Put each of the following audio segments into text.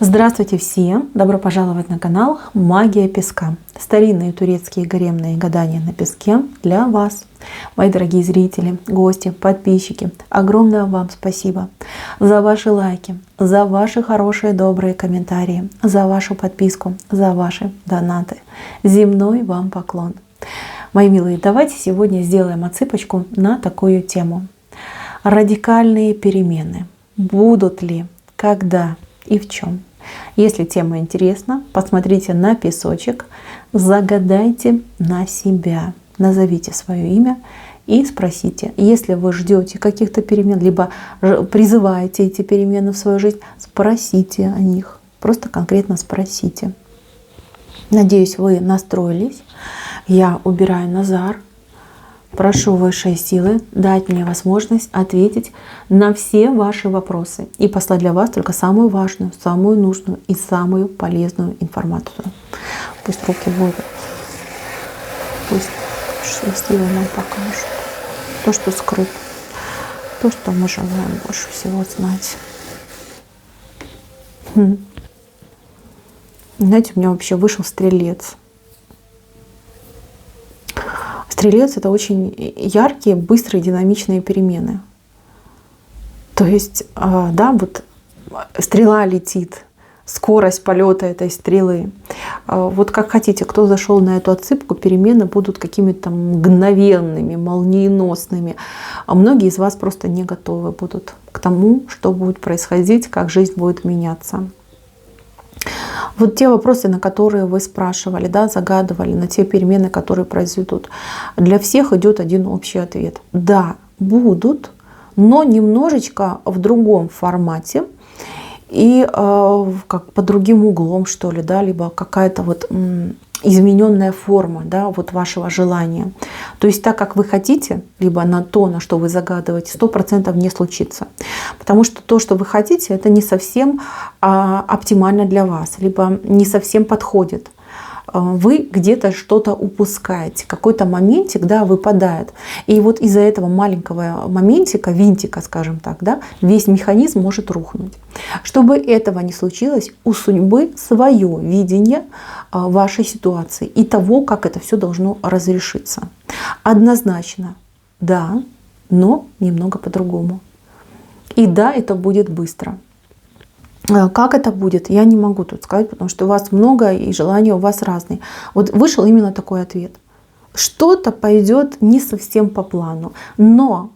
Здравствуйте всем! Добро пожаловать на канал Магия Песка. Старинные турецкие гаремные гадания на песке для вас. Мои дорогие зрители, гости, подписчики, огромное вам спасибо за ваши лайки, за ваши хорошие добрые комментарии, за вашу подписку, за ваши донаты. Земной вам поклон. Мои милые, давайте сегодня сделаем отсыпочку на такую тему. Радикальные перемены. Будут ли, когда и в чем? Если тема интересна, посмотрите на песочек, загадайте на себя, назовите свое имя и спросите. Если вы ждете каких-то перемен, либо призываете эти перемены в свою жизнь, спросите о них. Просто конкретно спросите. Надеюсь, вы настроились. Я убираю Назар. Прошу высшие силы дать мне возможность ответить на все ваши вопросы и послать для вас только самую важную, самую нужную и самую полезную информацию. Пусть руки будут, пусть высшие силы нам покажут то, что скрыто, то, что мы желаем больше всего знать. Знаете, у меня вообще вышел стрелец. Стрелец — это очень яркие, быстрые, динамичные перемены. То есть, да, вот стрела летит, скорость полета этой стрелы. Вот как хотите, кто зашел на эту отсыпку, перемены будут какими-то мгновенными, молниеносными. А многие из вас просто не готовы будут к тому, что будет происходить, как жизнь будет меняться. Вот те вопросы, на которые вы спрашивали, да, загадывали, на те перемены, которые произойдут, для всех идет один общий ответ. Да, будут, но немножечко в другом формате и как под другим углом, что ли, да, либо какая-то вот измененная форма, да, вот вашего желания. То есть так, как вы хотите, либо на то, на что вы загадываете, 100% не случится. Потому что то, что вы хотите, это не совсем оптимально для вас, либо не совсем подходит. Вы где-то что-то упускаете, какой-то моментик, да, выпадает. И вот из-за этого маленького моментика, винтика, скажем так, да, весь механизм может рухнуть. Чтобы этого не случилось, у судьбы свое видение вашей ситуации и того, как это все должно разрешиться. Однозначно, да, но немного по-другому. И да, это будет быстро. Как это будет, я не могу тут сказать, потому что у вас много и желания у вас разные. Вот вышел именно такой ответ. Что-то пойдет не совсем по плану, но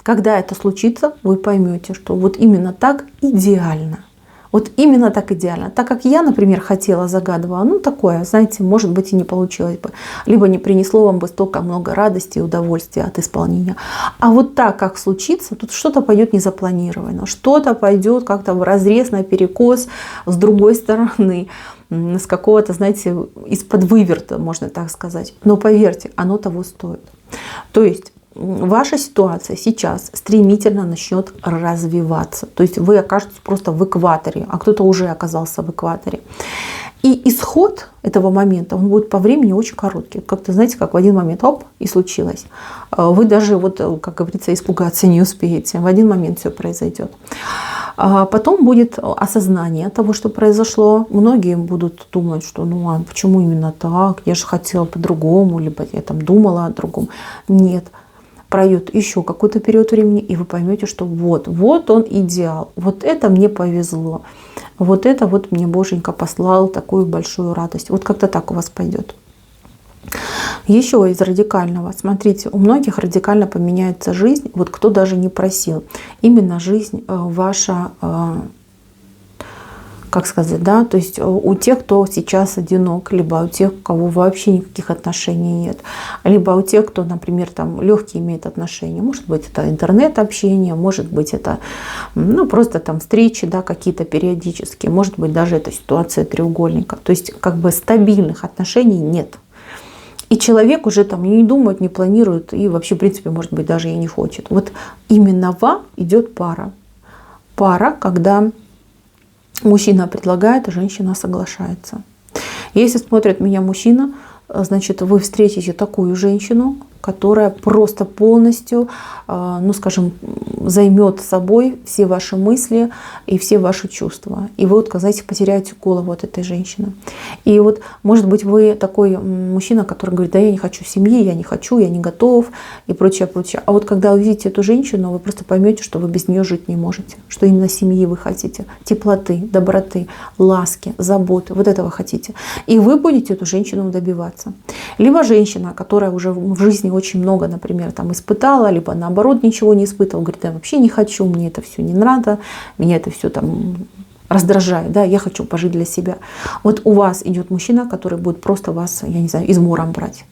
когда это случится, вы поймете, что вот именно так идеально. Вот именно так идеально. Так как я, например, хотела, загадывала, ну такое, знаете, может быть и не получилось бы. Либо не принесло вам бы столько много радости и удовольствия от исполнения. А вот так, как случится, тут что-то пойдет незапланированно. Что-то пойдет как-то вразрез, наперекос, с другой стороны. С какого-то, знаете, из-под выверта, можно так сказать. Но поверьте, оно того стоит. То есть ваша ситуация сейчас стремительно начнет развиваться. То есть вы окажетесь просто в экваторе, а кто-то уже оказался в экваторе. И исход этого момента, он будет по времени очень короткий. Как-то, знаете, как в один момент, оп, и случилось. Вы даже, вот, как говорится, испугаться не успеете. В один момент все произойдет. Потом будет осознание того, что произошло. Многие будут думать, что ну а почему именно так? Я же хотела по-другому, либо я там думала о другом. Нет. Пройдет еще какой-то период времени, и вы поймете, что вот он идеал. Вот это мне повезло. Вот это вот мне Боженька послал такую большую радость. Вот как-то так у вас пойдет. Еще из радикального. Смотрите, у многих радикально поменяется жизнь. Вот кто даже не просил. Именно жизнь ваша, как сказать, да, то есть у тех, кто сейчас одинок, либо у тех, у кого вообще никаких отношений нет, либо у тех, кто, например, там легкие имеет отношения, может быть, это интернет-общение, может быть, это ну, просто там встречи, да, какие-то периодические, может быть, даже это ситуация треугольника, то есть как бы стабильных отношений нет. И человек уже там не думает, не планирует и вообще, в принципе, может быть, даже и не хочет. Вот именно вам идет пара. Пара, когда мужчина предлагает, а женщина соглашается. Если смотрит меня мужчина, значит, вы встретите такую женщину, которая просто полностью, ну скажем, займет собой все ваши мысли и все ваши чувства. И вы, вот, знаете, потеряете голову от этой женщины. И вот, может быть, вы такой мужчина, который говорит: да я не хочу семьи, я не хочу, я не готов и прочее, прочее. А вот когда увидите эту женщину, вы просто поймете, что вы без нее жить не можете, что именно семьи вы хотите, теплоты, доброты, ласки, заботы, вот этого хотите. И вы будете эту женщину добиваться. Либо женщина, которая уже в жизни очень много, например, там испытала, либо наоборот ничего не испытывала, говорит: я вообще не хочу, мне это все не надо, меня это все там раздражает, да, я хочу пожить для себя. Вот у вас идет мужчина, который будет просто вас, я не знаю, измором брать.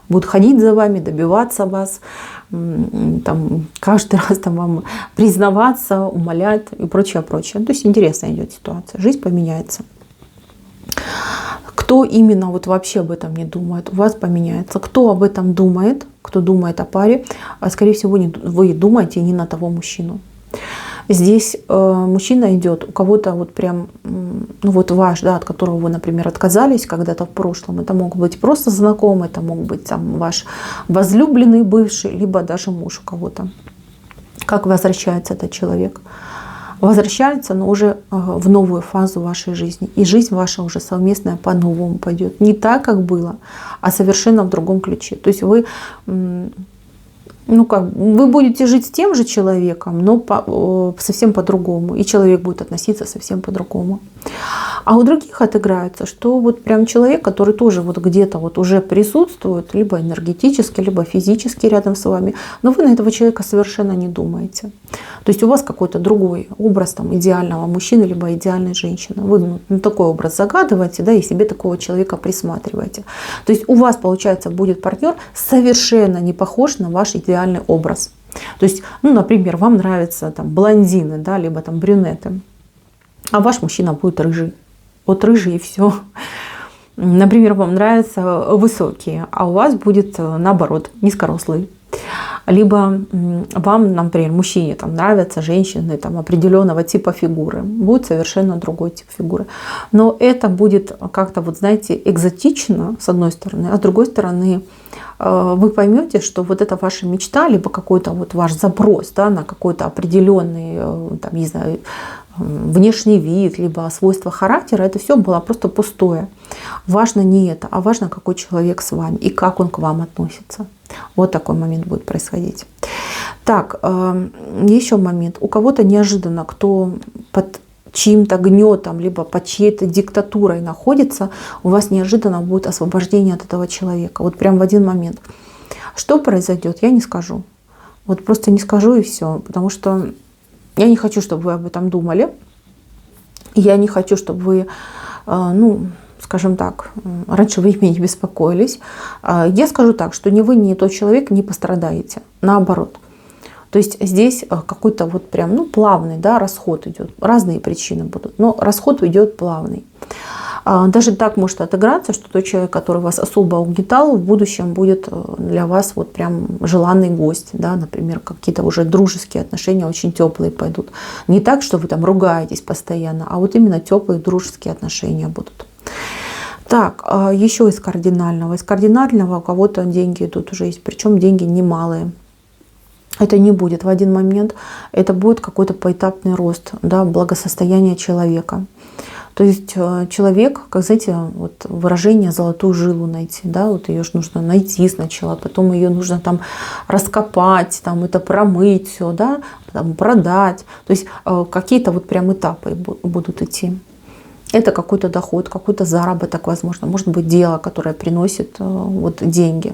Будут ходить за вами, добиваться вас, там, каждый раз там, вам признаваться, умолять и прочее, прочее. То есть интересная идет ситуация, жизнь поменяется. Кто именно вот вообще об этом не думает, у вас поменяется. Кто об этом думает, кто думает о паре, скорее всего, вы думаете не на того мужчину. Здесь мужчина идет, у кого-то вот прям, ну вот ваш, да, от которого вы, например, отказались когда-то в прошлом. Это мог быть просто знакомый, это мог быть там ваш возлюбленный бывший, либо даже муж у кого-то. Как возвращается этот человек? Возвращается, но уже в новую фазу вашей жизни. И жизнь ваша уже совместная по-новому пойдет. Не так, как было, а совершенно в другом ключе. То есть вы, ну как, вы будете жить с тем же человеком, но совсем по-другому. И человек будет относиться совсем по-другому. А у других отыграется, что вот прям человек, который тоже вот где-то вот уже присутствует, либо энергетически, либо физически рядом с вами, но вы на этого человека совершенно не думаете. То есть у вас какой-то другой образ там идеального мужчины, либо идеальной женщины. Вы такой образ загадываете, да, и себе такого человека присматриваете. То есть у вас, получается, будет партнер совершенно не похож на ваш идеальный образ. То есть, ну, например, вам нравятся там блондины, да, либо там брюнеты, а ваш мужчина будет рыжий. Вот рыжий и все. Например, вам нравятся высокие, а у вас будет наоборот низкорослый. Либо вам, например, мужчине там нравятся женщины там определенного типа фигуры. Будет совершенно другой тип фигуры. Но это будет как-то, вот знаете, экзотично с одной стороны, а с другой стороны вы поймете, что вот это ваша мечта, либо какой-то вот ваш запрос, да, на какой-то определенный, там, не знаю, внешний вид, либо свойства характера, это все было просто пустое. Важно не это, а важно, какой человек с вами и как он к вам относится. Вот такой момент будет происходить. Так, еще момент. У кого-то неожиданно, кто под чьим-то гнетом, либо под чьей-то диктатурой находится, у вас неожиданно будет освобождение от этого человека. Вот прям в один момент. Что произойдет, я не скажу. Вот просто не скажу и все. Потому что я не хочу, чтобы вы об этом думали. Я не хочу, чтобы вы, ну, скажем так, раньше вы ими не беспокоились. Я скажу так, что ни вы, ни тот человек не пострадаете. Наоборот. То есть здесь какой-то вот прям, ну, плавный, да, расход идет. Разные причины будут, но расход идет плавный. Даже так может отыграться, что тот человек, который вас особо угнетал, в будущем будет для вас вот прям желанный гость. Да? Например, какие-то уже дружеские отношения очень теплые пойдут. Не так, что вы там ругаетесь постоянно, а вот именно теплые дружеские отношения будут. Так, еще из кардинального. Из кардинального у кого-то деньги идут уже есть, причем деньги немалые. Это не будет в один момент, это будет какой-то поэтапный рост, да, благосостояния человека. То есть человек, как, знаете, вот выражение «золотую жилу найти», да, вот ее же нужно найти сначала, потом ее нужно там раскопать, там это промыть все, да, там продать. То есть какие-то вот прям этапы будут идти. Это какой-то доход, какой-то заработок, возможно, может быть дело, которое приносит вот деньги.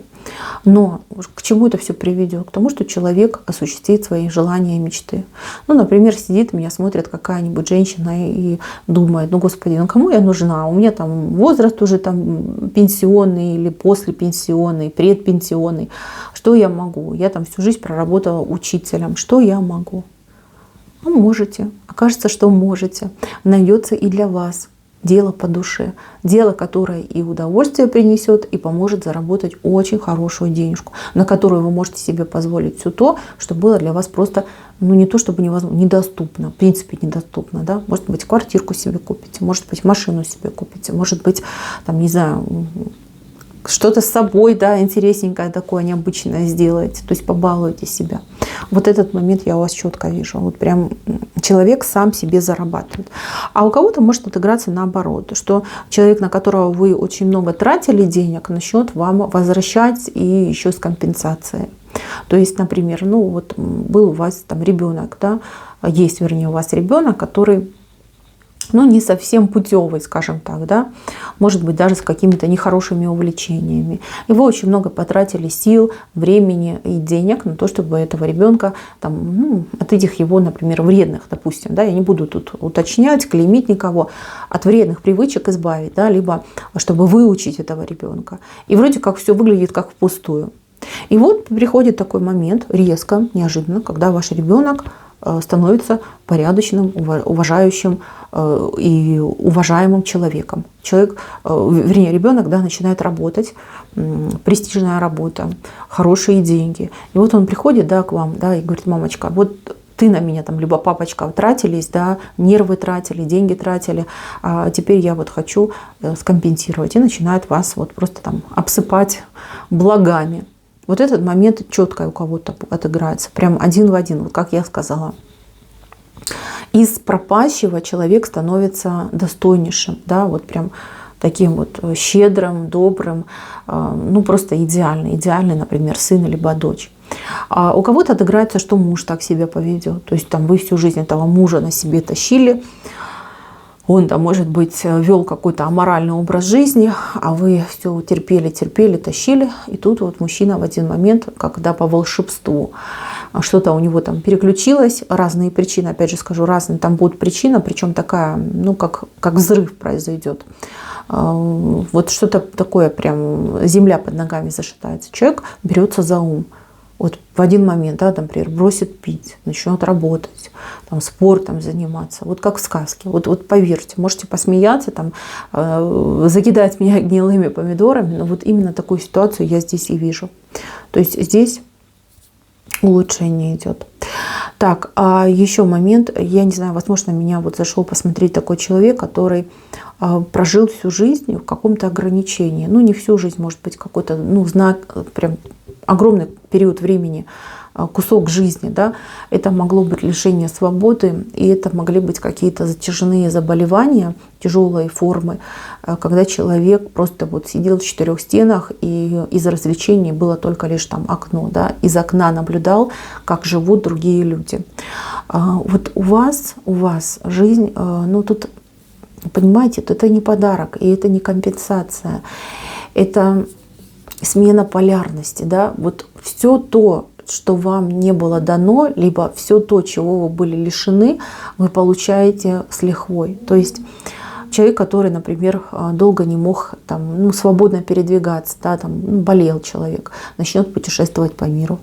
Но к чему это все приведет? К тому, что человек осуществит свои желания и мечты. Ну, например, сидит, меня смотрит какая-нибудь женщина и думает: ну, господи, ну кому я нужна? У меня там возраст уже там пенсионный или послепенсионный, предпенсионный. Что я могу? Я там всю жизнь проработала учителем. Что я могу? Ну, можете. Окажется, что можете. Найдется и для вас дело по душе. Дело, которое и удовольствие принесет, и поможет заработать очень хорошую денежку, на которую вы можете себе позволить все то, что было для вас просто, ну не то чтобы невозможно, недоступно, в принципе недоступно. Да? Может быть, квартирку себе купите, может быть, машину себе купите, может быть, там, не знаю, что-то с собой, да, интересненькое такое, необычное сделаете, то есть побалуйте себя. Вот этот момент я у вас четко вижу. Вот прям человек сам себе зарабатывает. А у кого-то может отыграться наоборот, что человек, на которого вы очень много тратили денег, начнет вам возвращать и еще с компенсацией. То есть, например, ну вот был у вас там ребенок, да, есть, вернее, у вас ребенок, который, ну, не совсем путевый, скажем так, да, может быть, даже с какими-то нехорошими увлечениями. И вы очень много потратили сил, времени и денег на то, чтобы этого ребенка, там, ну, от этих его, например, вредных, допустим, да, я не буду тут уточнять, клеймить никого, от вредных привычек избавить, да, либо чтобы выучить этого ребенка. И вроде как все выглядит как впустую. И вот приходит такой момент, резко, неожиданно, когда ваш ребенок становится порядочным, уважающим и уважаемым человеком. Человек, вернее, ребенок, да, начинает работать, престижная работа, хорошие деньги. И вот он приходит, да, к вам, да, и говорит: мамочка, вот ты на меня там, либо папочка, тратились, да, нервы тратили, деньги тратили, а теперь я вот хочу скомпенсировать. И начинает вас вот просто там обсыпать благами. Вот этот момент четко у кого-то отыграется, прям один в один, вот как я сказала. Из пропащего человек становится достойнейшим, да, вот прям таким вот щедрым, добрым, ну просто идеальный, например, сын либо дочь. А у кого-то отыграется, что муж так себя поведет, то есть там вы всю жизнь этого мужа на себе тащили, он там, может быть, вел какой-то аморальный образ жизни, а вы все терпели, тащили. И тут вот мужчина в один момент, когда по волшебству что-то у него там переключилось, разные причины, опять же скажу, разные там будет причина, причем такая, ну, как взрыв произойдет. Вот что-то такое, прям земля под ногами зашатается. Человек берется за ум. Вот в один момент, да, например, бросит пить, начнет работать, там, спортом заниматься, вот как в сказке. Вот поверьте, можете посмеяться, там, закидать меня гнилыми помидорами, но вот именно такую ситуацию я здесь и вижу. То есть здесь улучшение идет. Так, а еще момент, я не знаю, возможно, меня вот зашел посмотреть такой человек, который прожил всю жизнь в каком-то ограничении. Ну, не всю жизнь, может быть, какой-то, ну, знак, прям огромный период времени, кусок жизни, да, это могло быть лишение свободы, и это могли быть какие-то затяжные заболевания, тяжелые формы, когда человек просто вот сидел в 4 стенах, и из развлечений было только лишь там окно, да, из окна наблюдал, как живут другие люди. Вот у вас жизнь, ну тут, понимаете, это не подарок, и это не компенсация, это смена полярности, да, вот все то, что вам не было дано, либо все то, чего вы были лишены, вы получаете с лихвой. То есть человек, который, например, долго не мог там, ну, свободно передвигаться, да, там, ну, болел человек, начнет путешествовать по миру.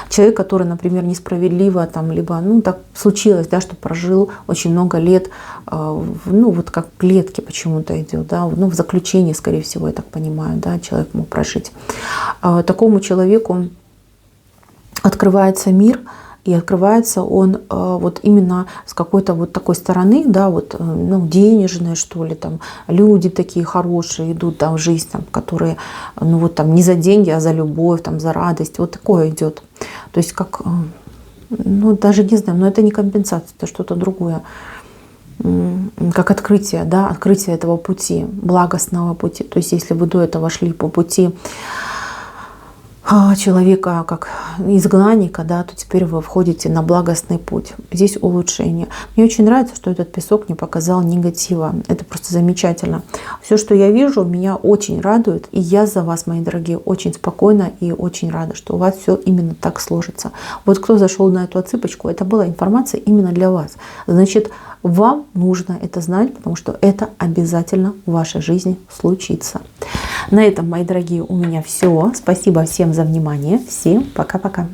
Человек, который, например, несправедливо, там, либо, ну, так случилось, да, что прожил очень много лет, ну, вот как в клетке почему-то идет, да, ну, в заключении, скорее всего, я так понимаю, да, человек мог прожить. Такому человеку открывается мир, и открывается он вот именно с какой-то вот такой стороны, да, вот, ну, денежной, что ли, там, люди такие хорошие идут, там, в жизнь, там, которые, ну, вот там не за деньги, а за любовь, там, за радость, вот такое идет. То есть как, ну, даже не знаю, но это не компенсация, это что-то другое. Как открытие, да, открытие этого пути, благостного пути. То есть если вы до этого шли по пути человека как изгнанника, да, то теперь вы входите на благостный путь. Здесь улучшение. Мне очень нравится, что этот песок не показал негатива. Это просто замечательно. Все, что я вижу, меня очень радует. И я за вас, мои дорогие, очень спокойна и очень рада, что у вас все именно так сложится. Вот кто зашел на эту отсыпочку, это была информация именно для вас. Значит, вам нужно это знать, потому что это обязательно в вашей жизни случится. На этом, мои дорогие, у меня все. Спасибо всем за внимание. Всем пока-пока.